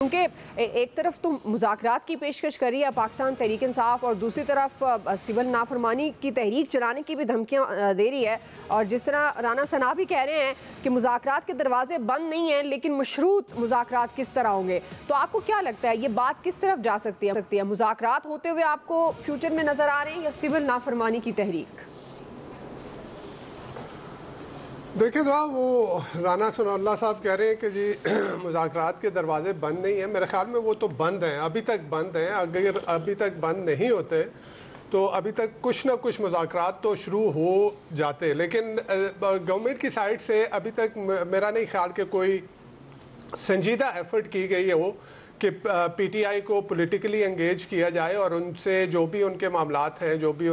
क्योंकि एक तरफ तो मुज़ाकरात की पेशकश करी है पाकिस्तान तहरीक इंसाफ और दूसरी तरफ सिविल नाफरमानी की तहरीक चलाने की भी धमकियां दे रही है। और जिस तरह राना सना भी कह रहे हैं कि मुज़ाकरात के दरवाजे बंद नहीं हैं, लेकिन मशरूत मुज़ाकरात किस तरह होंगे। तो आपको क्या लगता है ये बात किस तरफ जा सकती है? मुज़ाकरात होते हुए आपको फ्यूचर में नज़र आ रहे हैं या सिविल नाफरमानी की तहरीक? देखिए वो राना सनाउल्लाह साहब कह रहे हैं कि जी मुज़ाकरात के दरवाजे बंद नहीं हैं। मेरे ख्याल में वो तो बंद हैं, अभी तक बंद हैं। अगर अभी तक बंद नहीं होते तो अभी तक कुछ ना कुछ मुज़ाकरात तो शुरू हो जाते, लेकिन गवर्नमेंट की साइड से अभी तक मेरा नहीं ख्याल कि कोई संजीदा एफर्ट की गई है वो कि पीटीआई को पॉलिटिकली एंगेज किया जाए और उनसे जो भी उनके मामलात हैं, जो भी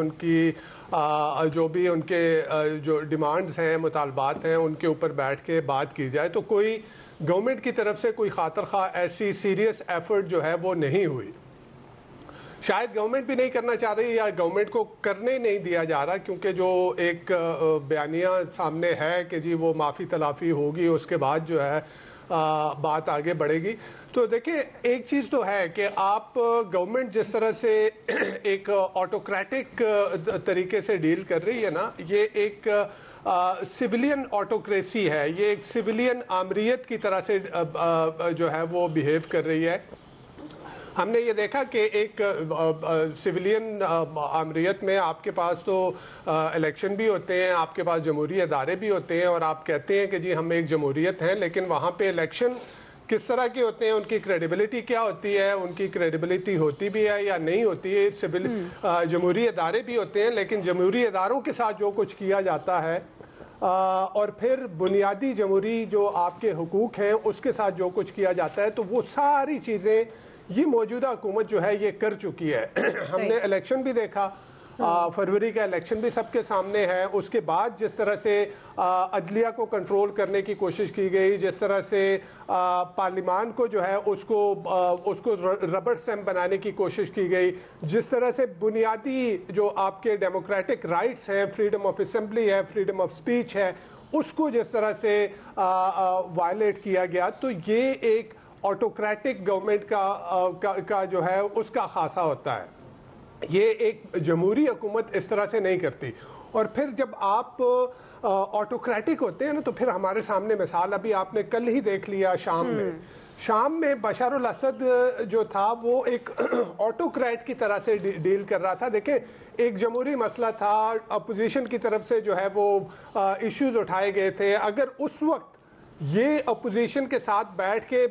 उनके जो डिमांड्स हैं, मुतालबात हैं, उनके ऊपर बैठ के बात की जाए। तो कोई गवर्नमेंट की तरफ से कोई खातर खा ऐसी सीरियस एफर्ट जो है वो नहीं हुई। शायद गवर्नमेंट भी नहीं करना चाह रही या गवर्नमेंट को करने नहीं दिया जा रहा, क्योंकि जो एक बयानिया सामने है कि जी वो माफ़ी तलाफ़ी होगी, उसके बाद जो है बात आगे बढ़ेगी। तो देखिए एक चीज़ तो है कि आप गवर्नमेंट जिस तरह से एक ऑटोक्रेटिक तरीके से डील कर रही है ना, ये एक सिविलियन ऑटोक्रेसी है, ये एक सिविलियन आमरीत की तरह से जो है वो बिहेव कर रही है। हमने ये देखा कि एक सिविलियन आमरीत में आपके पास तो इलेक्शन भी होते हैं, आपके पास जमहूरी अदारे भी होते हैं और आप कहते हैं कि जी हम एक जमहूरियत हैं, लेकिन वहाँ पे इलेक्शन किस तरह के होते हैं, उनकी क्रेडिबिलिटी क्या होती है, उनकी क्रेडिबिलिटी होती भी है या नहीं होती है। सिविल जमहूरी अदारे भी होते हैं, लेकिन जमहूरी अदारों के साथ जो कुछ किया जाता है और फिर बुनियादी जमहूरी जो आपके हुकूक हैं उसके साथ जो कुछ किया जाता है, तो वो सारी चीज़ें ये मौजूदा हुकूमत जो है ये कर चुकी है। हमने इलेक्शन भी देखा, फरवरी का इलेक्शन भी सबके सामने है। उसके बाद जिस तरह से अदलिया को कंट्रोल करने की कोशिश की गई, जिस तरह से पार्लिमान को जो है उसको रबर स्टैम्प बनाने की कोशिश की गई, जिस तरह से बुनियादी जो आपके डेमोक्रेटिक राइट्स हैं, फ्रीडम ऑफ असेंबली है, फ्रीडम ऑफ स्पीच है, उसको जिस तरह से वायलेट किया गया, तो ये एक ऑटोक्रेटिक गवर्नमेंट का जो है उसका खासा होता है। ये एक जमहूरी हुकूमत इस तरह से नहीं करती। और फिर जब आप ऑटोक्रेटिक होते हैं ना, तो फिर हमारे सामने मिसाल अभी आपने कल ही देख लिया शाम में बशर अल असद जो था वो एक ऑटोक्रेट की तरह से डील कर रहा था। देखें एक जमहूरी मसला था, अपोजिशन की तरफ से जो है वो इश्यूज उठाए गए थे। अगर उस वक्त ये अपोजिशन के साथ बैठ के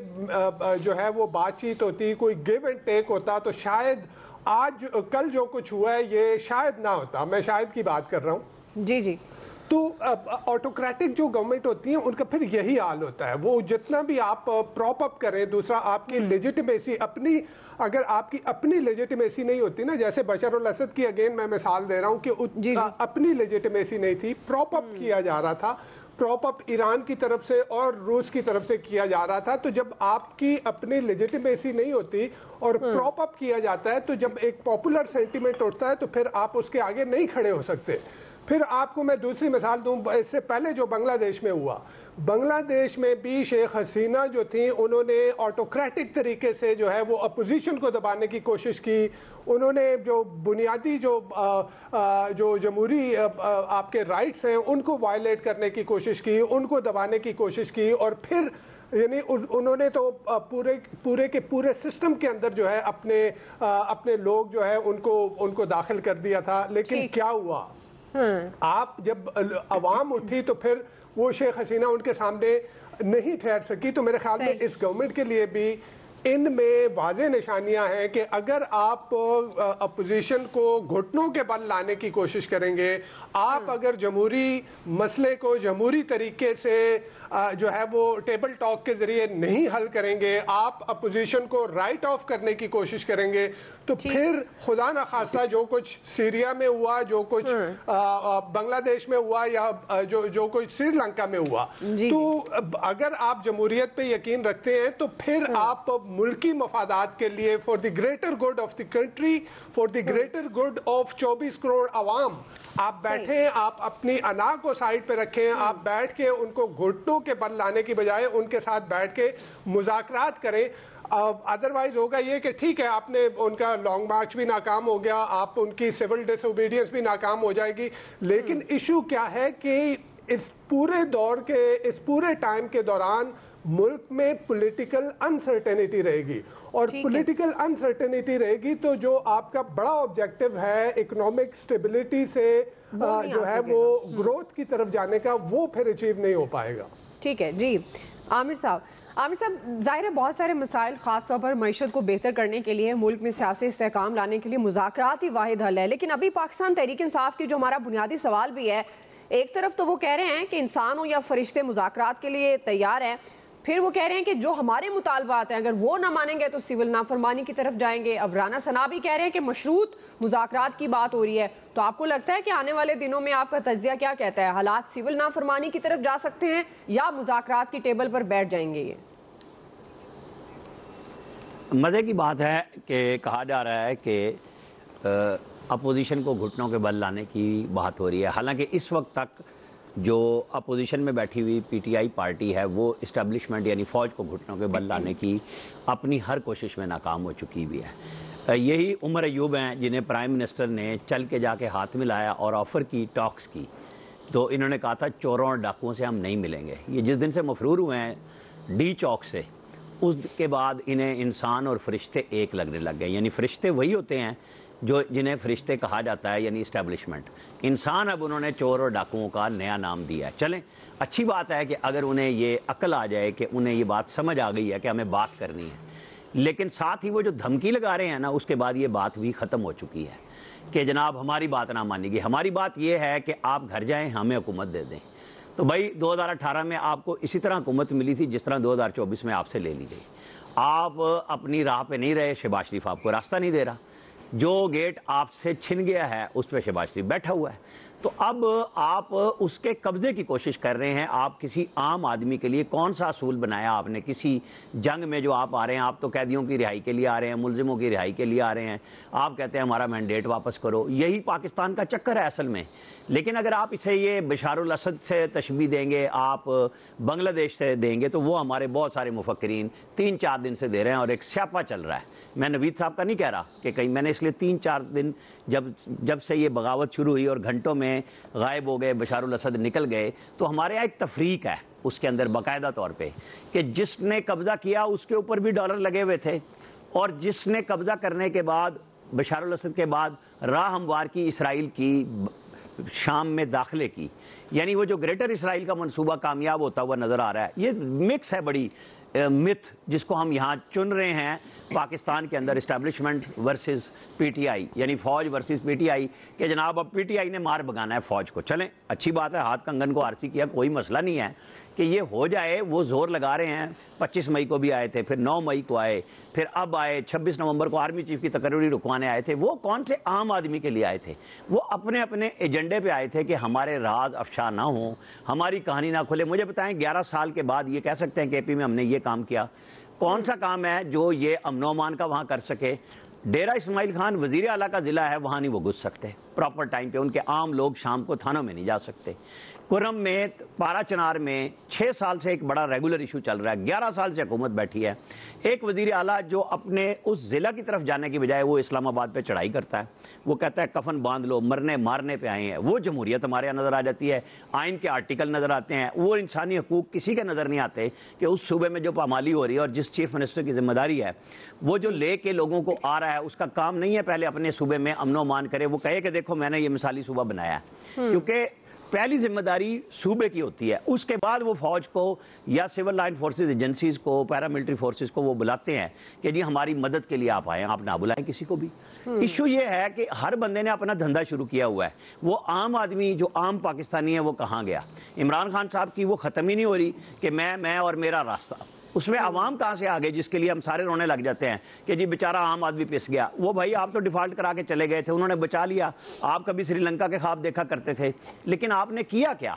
जो है वो बातचीत होती, कोई गिव एंड टेक होता, तो शायद आज कल जो कुछ हुआ है ये शायद ना होता। मैं शायद की बात कर रहा हूँ। जी जी। तो ऑटोक्रेटिक जो गवर्नमेंट होती है उनका फिर यही हाल होता है। वो जितना भी आप प्रॉप अप करें, दूसरा आपकी लेजिटिमेसी अपनी, अगर आपकी अपनी लेजिटिमेसी नहीं होती ना, जैसे बशर अल असद की अगेन मैं मिसाल दे रहा हूँ कि अपनी लेजिटिमेसी नहीं थी, प्रॉप अप किया जा रहा था, प्रॉप अप ईरान की तरफ से और रूस की तरफ से किया जा रहा था। तो जब आपकी अपनी लेजिटिमेसी नहीं होती और प्रॉप अप किया जाता है, तो जब एक पॉपुलर सेंटीमेंट उठता है तो फिर आप उसके आगे नहीं खड़े हो सकते। फिर आपको मैं दूसरी मिसाल दूं, इससे पहले जो बांग्लादेश में हुआ, बांग्लादेश में भी शेख हसीना जो थी उन्होंने ऑटोक्रेटिक तरीके से जो है वो अपोजिशन को दबाने की कोशिश की। उन्होंने जो बुनियादी जो जमहूरी आपके राइट्स हैं उनको वायलेट करने की कोशिश की, उनको दबाने की कोशिश की। और फिर यानी उन्होंने तो पूरे सिस्टम के अंदर जो है अपने लोग जो है उनको दाखिल कर दिया था। लेकिन क्या हुआ, आप जब अवाम उठी तो फिर वो शेख हसीना उनके सामने नहीं ठहर सकी। तो मेरे ख्याल में इस गवर्नमेंट के लिए भी इनमें वाज़े निशानियां हैं कि अगर आप अपोजिशन को घुटनों के बल लाने की कोशिश करेंगे, आप अगर जमहूरी मसले को जमहूरी तरीके से जो है वो टेबल टॉक के जरिए नहीं हल करेंगे, आप अपोजिशन को राइट ऑफ करने की कोशिश करेंगे, तो फिर खुदा न खासा जो कुछ सीरिया में हुआ, जो कुछ बांग्लादेश में हुआ या जो कुछ श्रीलंका में हुआ, तो अगर आप जमहूरियत पे यकीन रखते हैं तो फिर आप मुल्की मफादात के लिए, for the greater good of the country, for the greater good of 24 crore आवाम, आप बैठे, आप अपनी अना को साइड पे रखें, आप बैठ के उनको घुटनों के बल लाने की बजाय उनके साथ बैठ के मुज़ाकरात करें। ادروائز ہوگا یہ کہ ٹھیک ہے آپ نے ان کا لانگ مارچ بھی ناکام ہو گیا, آپ ان کی سول ڈس اوبیڈینس بھی ناکام ہو جائے گی, لیکن ایشو کیا ہے کہ اس پورے دور کے اس پورے ٹائم کے دوران ملک میں پولیٹیکل انسرٹینٹی رہے گی, اور پولیٹیکل انسرٹینٹی رہے گی تو جو آپ کا بڑا آبجیکٹو ہے اکنامک سٹیبلٹی سے جو ہے وہ گروتھ کی طرف جانے کا, وہ پھر اچیو نہیں ہو پائے گا. ٹھیک ہے جی. عامر صاحب ظاہر ہے بہت سارے مسائل خاص طور پر معیشت کو بہتر کرنے کے لیے, ملک میں سیاسی استحکام لانے کے لیے مذاکرات ہی واحد حل ہے, لیکن ابھی پاکستان تحریک انصاف کی جو ہمارا بنیادی سوال بھی ہے, ایک طرف تو وہ کہہ رہے ہیں کہ انسان ہو یا فرشتے مذاکرات کے لیے تیار ہیں, پھر وہ کہہ رہے ہیں کہ جو ہمارے مطالبات ہیں اگر وہ نہ مانیں گے تو سول نافرمانی کی طرف جائیں گے. اب رانا ثنا بھی کہہ رہے ہیں کہ مشروط مذاکرات کی بات ہو رہی ہے, تو آپ کو لگتا ہے کہ آنے والے دنوں میں آپ کا تجزیہ کیا کہتا ہے, حالات سول نافرمانی کی طرف جا سکتے ہیں یا مذاکرات کی ٹیبل پر بیٹھ جائیں گے؟ یہ مزے کی بات ہے کہ کہا جا رہا ہے کہ اپوزیشن کو گھٹنوں کے بل لانے کی بات ہو رہی ہے, حالانکہ اس وقت تک جو اپوزیشن میں بیٹھی ہوئی پی ٹی آئی پارٹی ہے وہ اسٹیبلشمنٹ یعنی فوج کو گھٹنوں کے بل لانے کی اپنی ہر کوشش میں ناکام ہو چکی ہوئی ہے. یہی عمر ایوب ہیں جنہیں پرائم منسٹر نے چل کے جا کے ہاتھ ملایا اور آفر کی, ٹاکس کی, تو انہوں نے کہا تھا چوروں اور ڈاکوؤں سے ہم نہیں ملیں گے. یہ جس دن سے مفرور ہوئے ہیں ڈی چوک سے, اس کے بعد انہیں انسان اور فرشتے ایک لگنے لگ گئے. یعنی فرشتے وہی ہوتے ہیں جو جنہیں فرشتے کہا جاتا ہے, یعنی اسٹیبلشمنٹ. انسان اب انہوں نے چور اور ڈاکوؤں کا نیا نام دیا ہے. چلیں اچھی بات ہے کہ اگر انہیں یہ عقل آ جائے کہ انہیں یہ بات سمجھ آ گئی ہے کہ ہمیں بات کرنی ہے, لیکن ساتھ ہی وہ جو دھمکی لگا رہے ہیں نا, اس کے بعد یہ بات بھی ختم ہو چکی ہے کہ جناب ہماری بات نہ مانی گی. ہماری بات یہ ہے کہ آپ گھر جائیں, ہمیں حکومت دے دیں. تو بھائی 2018 میں آپ کو اسی طرح حکومت ملی تھی جس طرح 2024 میں آپ سے لے لی گئی. آپ اپنی راہ پہ نہیں رہے, شہباز شریف آپ کو راستہ نہیں دے رہا, جو گیٹ آپ سے چھن گیا ہے اس پہ شہباز شریف بیٹھا ہوا ہے. تو اب آپ اس کے قبضے کی کوشش کر رہے ہیں. آپ کسی عام آدمی کے لیے کون سا اصول بنایا آپ نے کسی جنگ میں جو آپ آ رہے ہیں؟ آپ تو قیدیوں کی رہائی کے لیے آ رہے ہیں, ملزموں کی رہائی کے لیے آ رہے ہیں. آپ کہتے ہیں ہمارا مینڈیٹ واپس کرو. یہی پاکستان کا چکر ہے اصل میں. لیکن اگر آپ اسے یہ بشار الاسد سے تشبیہ دیں گے, آپ بنگلہ دیش سے دیں گے, تو وہ ہمارے بہت سارے مفکرین 3-4 دن سے دے رہے ہیں اور ایک سیاپا چل رہا ہے. میں نوید صاحب کا نہیں کہہ رہا کہ کہیں, میں نے اس لیے 3-4 دن جب سے یہ بغاوت شروع ہوئی اور گھنٹوں میں غائب ہو گئے, بشار الاسد نکل گئے, تو ہمارے یہاں ایک تفریق ہے اس کے اندر باقاعدہ طور پہ کہ جس نے قبضہ کیا اس کے اوپر بھی ڈالر لگے ہوئے تھے, اور جس نے قبضہ کرنے کے بعد بشار الاسد کے بعد راہ ہموار کی اسرائیل کی شام میں داخلے کی, یعنی وہ جو گریٹر اسرائیل کا منصوبہ کامیاب ہوتا ہوا نظر آ رہا ہے. یہ مکس ہے بڑی متھ جس کو ہم یہاں چن رہے ہیں پاکستان کے اندر, establishment versus P T I, یعنی فوج ورسز پی ٹی آئی, کہ جناب اب پی ٹی آئی نے مار بگانا ہے فوج کو. چلیں اچھی بات ہے, ہاتھ کنگن کو آرسی کیا, کوئی مسئلہ نہیں ہے کہ یہ ہو جائے. وہ زور لگا رہے ہیں, 25 مئی کو بھی آئے تھے, پھر 9 مئی کو آئے, پھر اب آئے 26 نومبر کو آرمی چیف کی تقرری رکوانے آئے تھے. وہ کون سے عام آدمی کے لیے آئے تھے؟ وہ اپنے اپنے ایجنڈے پہ آئے تھے کہ ہمارے راز افشا نہ ہوں, ہماری کہانی نہ کھلے. مجھے بتائیں 11 سال کے بعد یہ کہہ سکتے ہیں کہ اے پی میں ہم نے یہ کام کیا؟ کون سا کام ہے جو یہ امن و امان کا وہاں کر سکے؟ ڈیرہ اسماعیل خان وزیر اعلیٰ کا ضلع ہے, وہاں نہیں وہ گھس سکتے پراپر ٹائم پہ. ان کے عام لوگ شام کو تھانوں میں نہیں جا سکتے. کرم میں, پارا چنار میں 6 سال سے ایک بڑا ریگولر ایشو چل رہا ہے, 11 سال سے حکومت بیٹھی ہے. ایک وزیر اعلیٰ جو اپنے اس ضلع کی طرف جانے کی بجائے وہ اسلام آباد پہ چڑھائی کرتا ہے, وہ کہتا ہے کفن باندھ لو, مرنے مارنے پہ آئے ہیں. وہ جمہوریت ہمارے یہاں نظر آ جاتی ہے, آئین کے آرٹیکل نظر آتے ہیں, وہ انسانی حقوق کسی کے نظر نہیں آتے کہ اس صوبے میں جو پامالی ہو رہی ہے اور جس چیف منسٹر کی ذمہ داری ہے وہ جو لے کے لوگوں کو آ رہا ہے, اس کا کام نہیں ہے پہلے اپنے صوبے میں امن و امان کرے. وہ کہے کہ دیکھو میں نے یہ مثالی صوبہ بنایا ہے, کیونکہ پہلی ذمہ داری صوبے کی ہوتی ہے. اس کے بعد وہ فوج کو یا سول لائن فورسز ایجنسیز کو, پیراملٹری فورسز کو وہ بلاتے ہیں کہ جی ہماری مدد کے لیے آپ آئیں, آپ نہ بلائیں کسی کو بھی. ایشو یہ ہے کہ ہر بندے نے اپنا دھندا شروع کیا ہوا ہے. وہ عام آدمی جو عام پاکستانی ہے وہ کہاں گیا؟ عمران خان صاحب کی وہ ختم ہی نہیں ہو رہی کہ میں اور میرا راستہ. اس میں عوام کہاں سے آگے جس کے لیے ہم سارے رونے لگ جاتے ہیں کہ جی بیچارہ عام آدمی پس گیا. وہ بھائی آپ تو ڈیفالٹ کرا کے چلے گئے تھے, انہوں نے بچا لیا. آپ کبھی سری لنکا کے خواب دیکھا کرتے تھے, لیکن آپ نے کیا کیا؟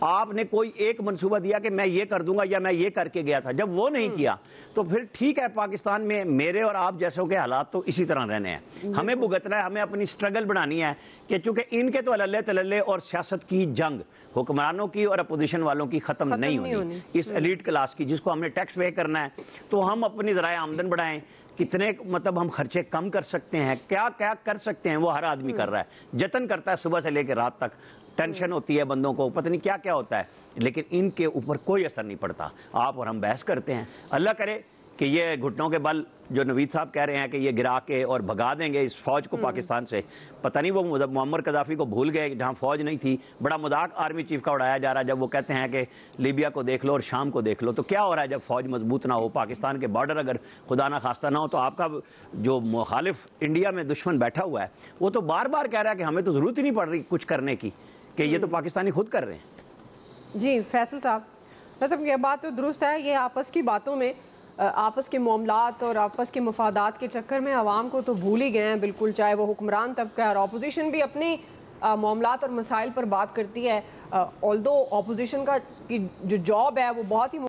आपने कोई एक मंसूबा दिया कि मैं ये कर दूंगा या मैं ये करके गया था, जब वो नहीं किया तो फिर ठीक है, पाकिस्तान में मेरे और आप जैसों के हालात तो इसी तरह रहने हैं। हमें भुगतना है, हमें अपनी स्ट्रगल बनानी है कि चूंकि इनके तो अल्ले तल्ले और सियासत की जंग हुक्मरानों की और अपोजिशन वालों की खत्म नहीं होनी, इस एलीट क्लास की जिसको हमने टैक्स पे करना है, तो हम अपनी ज़राए आमदन बढ़ाएं, कितने मतलब हम खर्चे कम कर सकते हैं, क्या क्या कर सकते हैं, वो हर आदमी कर रहा है, जतन करता है सुबह से लेकर रात तक। टेंशन होती है बंदों को, पता नहीं क्या क्या होता है, लेकिन इनके ऊपर कोई असर नहीं पड़ता। आप और हम बहस करते हैं, अल्लाह करे कि ये घुटनों के बल जो नवीद साहब कह रहे हैं कि ये गिरा के और भगा देंगे इस फौज को पाकिस्तान से। पता नहीं वो मुअम्मर कदाफी को भूल गए जहाँ फौज नहीं थी। बड़ा मजाक आर्मी चीफ का उड़ाया जा रहा है जब वो कहते हैं कि लीबिया को देख लो और शाम को देख लो। तो क्या हो रहा है जब फौज मजबूत ना हो, पाकिस्तान के बॉर्डर अगर खुदा ना खास्ता ना हो, तो आपका जो मुखालिफ इंडिया में दुश्मन बैठा हुआ है वो तो बार बार कह रहा है कि हमें तो ज़रूरत ही नहीं पड़ रही कुछ करने की, कि ये तो पाकिस्तानी खुद कर रहे हैं। जी फैसल साहब, वैसे ये बात तो दुरुस्त है, ये आपस की बातों में, आपस के मामलात और आपस के मफादात के चक्कर में आवाम को तो भूल ही गए हैं बिल्कुल, चाहे वो हुक्मरान तबका है और अपोजिशन भी अपनी मामलात और मसाइल पर बात करती है। ऑल्दो अपोजिशन का की जो जॉब है वो बहुत ही